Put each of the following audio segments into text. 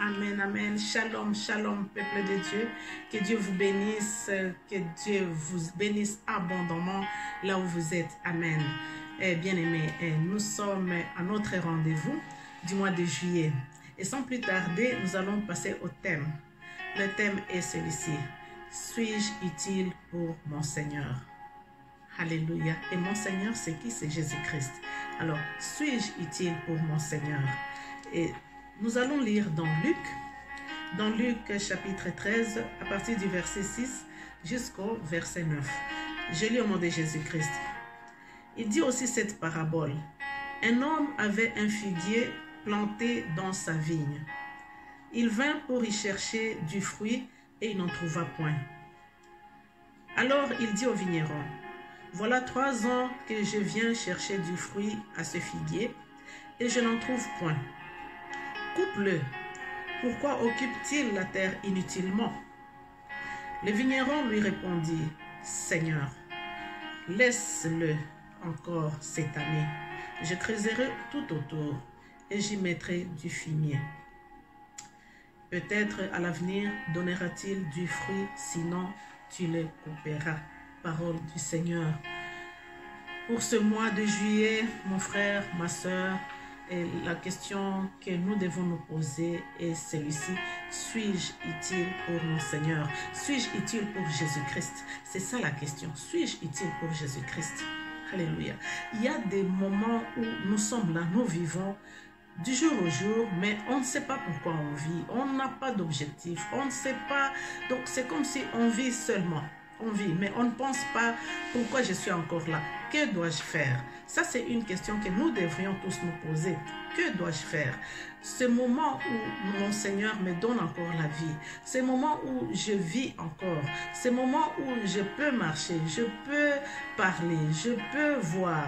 Amen, amen. Shalom, shalom, peuple de Dieu. Que Dieu vous bénisse, que Dieu vous bénisse abondamment là où vous êtes. Amen. Bien-aimés, nous sommes à notre rendez-vous du mois de juillet. Et sans plus tarder, nous allons passer au thème. Le thème est celui-ci. Suis-je utile pour mon Seigneur? Alléluia. Et mon Seigneur, c'est qui? C'est Jésus-Christ. Alors, suis-je utile pour mon Seigneur? Et nous allons lire dans Luc chapitre 13, à partir du verset 6 jusqu'au verset 9. Je lis au nom de Jésus-Christ. Il dit aussi cette parabole. Un homme avait un figuier planté dans sa vigne. Il vint pour y chercher du fruit et il n'en trouva point. Alors il dit au vigneron, voilà 3 ans que je viens chercher du fruit à ce figuier et je n'en trouve point. Coupe-le. Pourquoi occupe-t-il la terre inutilement? Le vigneron lui répondit, Seigneur, laisse-le encore cette année. Je creuserai tout autour et j'y mettrai du fumier. Peut-être à l'avenir donnera-t-il du fruit, sinon tu le couperas. Parole du Seigneur. Pour ce mois de juillet, mon frère, ma soeur, et la question que nous devons nous poser est celui-ci. Suis-je utile pour mon Seigneur? Suis-je utile pour Jésus-Christ? C'est ça la question. Suis-je utile pour Jésus-Christ? Alléluia. Il y a des moments où nous sommes là, nous vivons du jour au jour, mais on ne sait pas pourquoi on vit. On n'a pas d'objectif. On ne sait pas. Donc c'est comme si on vit seulement. On vit, mais on ne pense pas pourquoi je suis encore là. Que dois-je faire? Ça, c'est une question que nous devrions tous nous poser. Que dois-je faire? Ce moment où mon Seigneur me donne encore la vie, ce moment où je vis encore, ce moment où je peux marcher, je peux parler, je peux voir.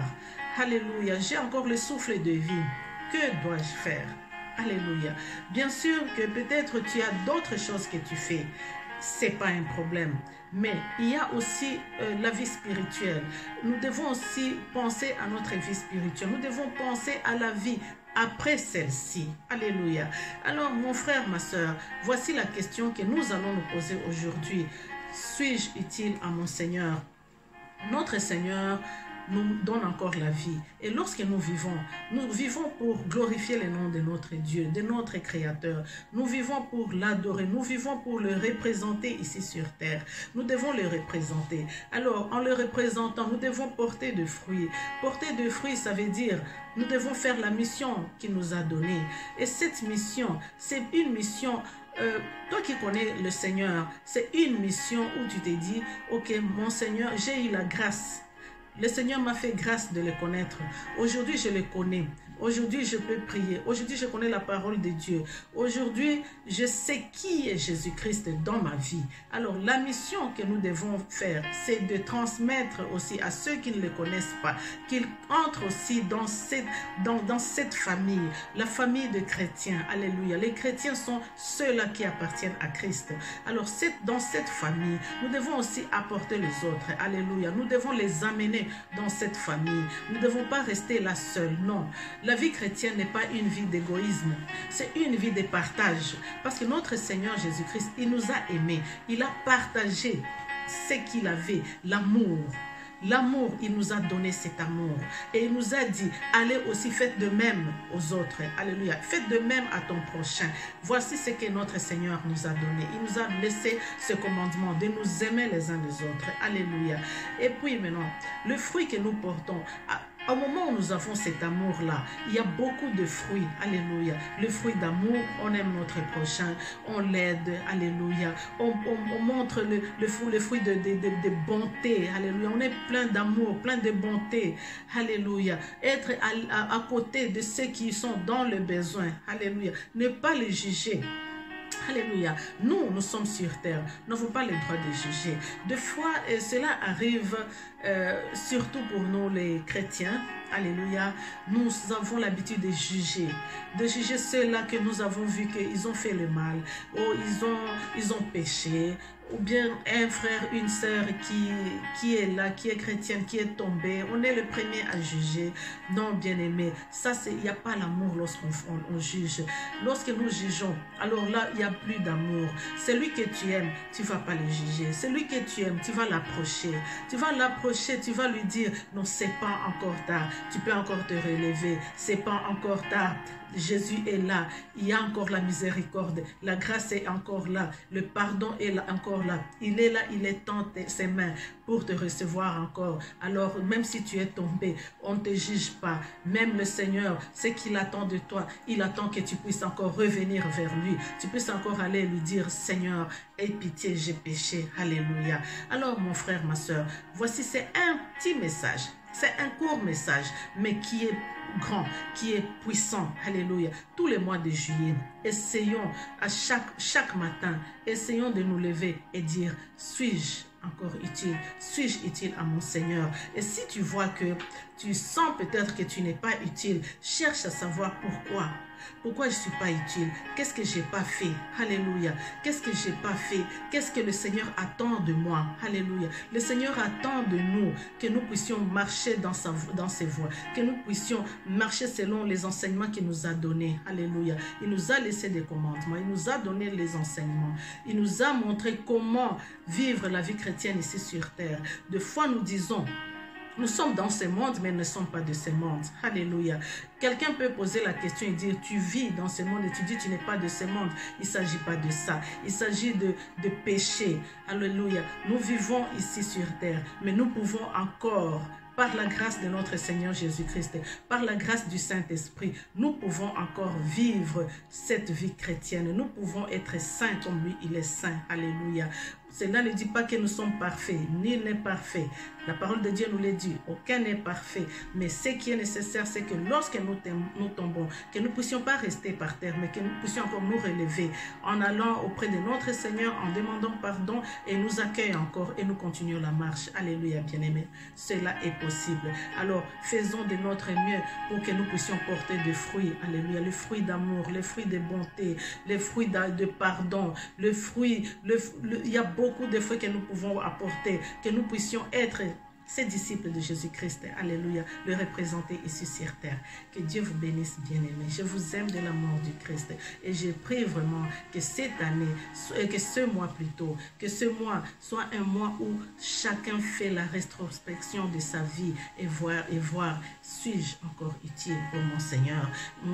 Alléluia, j'ai encore le souffle de vie. Que dois-je faire? Alléluia. Bien sûr que peut-être tu as d'autres choses que tu fais. C'est pas un problème. Mais il y a aussi la vie spirituelle. Nous devons aussi penser à notre vie spirituelle. Nous devons penser à la vie après celle-ci. Alléluia. Alors, mon frère, ma soeur, voici la question que nous allons nous poser aujourd'hui. Suis-je utile à mon Seigneur? Notre Seigneur nous donne encore la vie. Et lorsque nous vivons pour glorifier le nom de notre Dieu, de notre Créateur. Nous vivons pour l'adorer, nous vivons pour le représenter ici sur terre. Nous devons le représenter. Alors, en le représentant, nous devons porter de fruits. Porter de fruits, ça veut dire, nous devons faire la mission qu'il nous a donnée. Et cette mission, c'est une mission... toi qui connais le Seigneur, c'est une mission où tu te dis, ok, mon Seigneur, j'ai eu la grâce. Le Seigneur m'a fait grâce de le connaître. Aujourd'hui, je le connais. Aujourd'hui, je peux prier. Aujourd'hui, je connais la parole de Dieu. Aujourd'hui, je sais qui est Jésus-Christ dans ma vie. Alors, la mission que nous devons faire, c'est de transmettre aussi à ceux qui ne le connaissent pas, qu'ils entrent aussi dans cette famille, la famille de chrétiens. Alléluia. Les chrétiens sont ceux-là qui appartiennent à Christ. Alors, dans cette famille, nous devons aussi apporter les autres. Alléluia. Nous devons les amener dans cette famille. Nous ne devons pas rester là seuls. Non. La vie chrétienne n'est pas une vie d'égoïsme, c'est une vie de partage. Parce que notre Seigneur Jésus-Christ, il nous a aimés. Il a partagé ce qu'il avait, l'amour. L'amour, il nous a donné cet amour. Et il nous a dit, allez aussi, faites de même aux autres. Alléluia. Faites de même à ton prochain. Voici ce que notre Seigneur nous a donné. Il nous a laissé ce commandement de nous aimer les uns les autres. Alléluia. Et puis maintenant, le fruit que nous portons, au moment où nous avons cet amour-là, il y a beaucoup de fruits. Alléluia. Le fruit d'amour, on aime notre prochain, on l'aide. Alléluia. On montre le fruit de bonté. Alléluia. On est plein d'amour, plein de bonté. Alléluia. Être à côté de ceux qui sont dans le besoin. Alléluia. Ne pas les juger. Alléluia. Nous sommes sur terre. Nous n'avons pas le droit de juger. Des fois, cela arrive surtout pour nous les chrétiens. alléluia, nous avons l'habitude de juger ceux-là que nous avons vu qu'ils ont fait le mal, ou ils ont péché, ou bien un frère, une sœur qui est là, qui est chrétienne, qui est tombée. On est le premier à juger. Non, bien-aimé, ça, il n'y a pas l'amour lorsqu'on juge. Lorsque nous jugeons, alors là, il n'y a plus d'amour. Celui que tu aimes, tu ne vas pas le juger. Celui que tu aimes, tu vas l'approcher. Tu vas l'approcher, tu vas lui dire, non, c'est pas encore tard. Tu peux encore te relever. C'est pas encore tard. Jésus est là, il y a encore la miséricorde, la grâce est encore là, le pardon est là, encore là, il étend ses mains pour te recevoir encore. Alors même si tu es tombé, on ne te juge pas, même le Seigneur, ce qu'il attend de toi, il attend que tu puisses encore revenir vers lui, tu puisses encore aller lui dire, Seigneur, aie pitié, j'ai péché, alléluia. Alors mon frère, ma soeur, voici c'est un petit message. C'est un court message, mais qui est grand, qui est puissant. Alléluia. Tous les mois de juillet, essayons à chaque matin, essayons de nous lever et dire, suis-je encore utile? Suis-je utile à mon Seigneur? Et si tu vois que tu sens peut-être que tu n'es pas utile, cherche à savoir pourquoi. Pourquoi je ne suis pas utile? Qu'est-ce que je n'ai pas fait? Alléluia. Qu'est-ce que je n'ai pas fait? Qu'est-ce que le Seigneur attend de moi? Alléluia. Le Seigneur attend de nous que nous puissions marcher dans ses voies, que nous puissions marcher selon les enseignements qu'il nous a donnés. Alléluia. Il nous a laissé des commandements, il nous a donné les enseignements, il nous a montré comment vivre la vie chrétienne ici sur terre. De fois nous disons, nous sommes dans ce monde, mais ne sommes pas de ce monde. Alléluia. Quelqu'un peut poser la question et dire, tu vis dans ce monde et tu dis, tu n'es pas de ce monde. Il ne s'agit pas de ça. Il s'agit de péché. Alléluia. Nous vivons ici sur terre, mais nous pouvons encore, par la grâce de notre Seigneur Jésus-Christ, par la grâce du Saint-Esprit, nous pouvons encore vivre cette vie chrétienne. Nous pouvons être saints comme lui, il est saint. Alléluia. Cela ne dit pas que nous sommes parfaits. Nul n'est parfait. La parole de Dieu nous le dit. Aucun n'est parfait. Mais ce qui est nécessaire, c'est que lorsque nous tombons, que nous ne puissions pas rester par terre, mais que nous puissions encore nous relever en allant auprès de notre Seigneur, en demandant pardon et nous accueille encore et nous continuons la marche. Alléluia, bien-aimés. Cela est possible. Alors, faisons de notre mieux pour que nous puissions porter des fruits. Alléluia. Les fruits d'amour, les fruits de bonté, les fruits de pardon, le fruit, il y a beaucoup de fruits que nous pouvons apporter, que nous puissions être ces disciples de Jésus-Christ, alléluia, le représenter ici sur terre. Que Dieu vous bénisse, bien-aimés. Je vous aime de l'amour du Christ et je prie vraiment que cette année, que ce mois plutôt, que ce mois soit un mois où chacun fait la rétrospection de sa vie et voir suis-je encore utile pour mon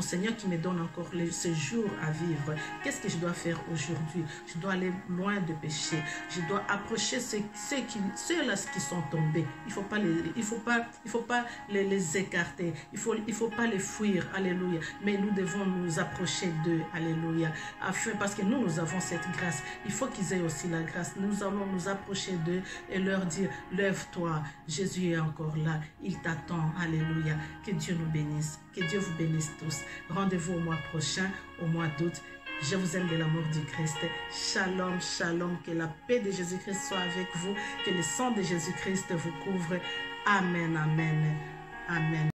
Seigneur qui me donne encore ce jour à vivre. Qu'est-ce que je dois faire aujourd'hui? Je dois aller loin de péché. Je dois approcher ceux-là qui sont tombés. Il faut pas les écarter. Il faut pas les fuir. Alléluia. Mais nous devons nous approcher d'eux. Alléluia. Parce que nous avons cette grâce. Il faut qu'ils aient aussi la grâce. Nous allons nous approcher d'eux et leur dire, lève-toi. Jésus est encore là. Il t'attend. Alléluia. Que Dieu nous bénisse. Que Dieu vous bénisse tous. Rendez-vous au mois prochain, au mois d'août. Je vous aime de l'amour du Christ. Shalom, shalom. Que la paix de Jésus-Christ soit avec vous. Que le sang de Jésus-Christ vous couvre. Amen, amen, amen.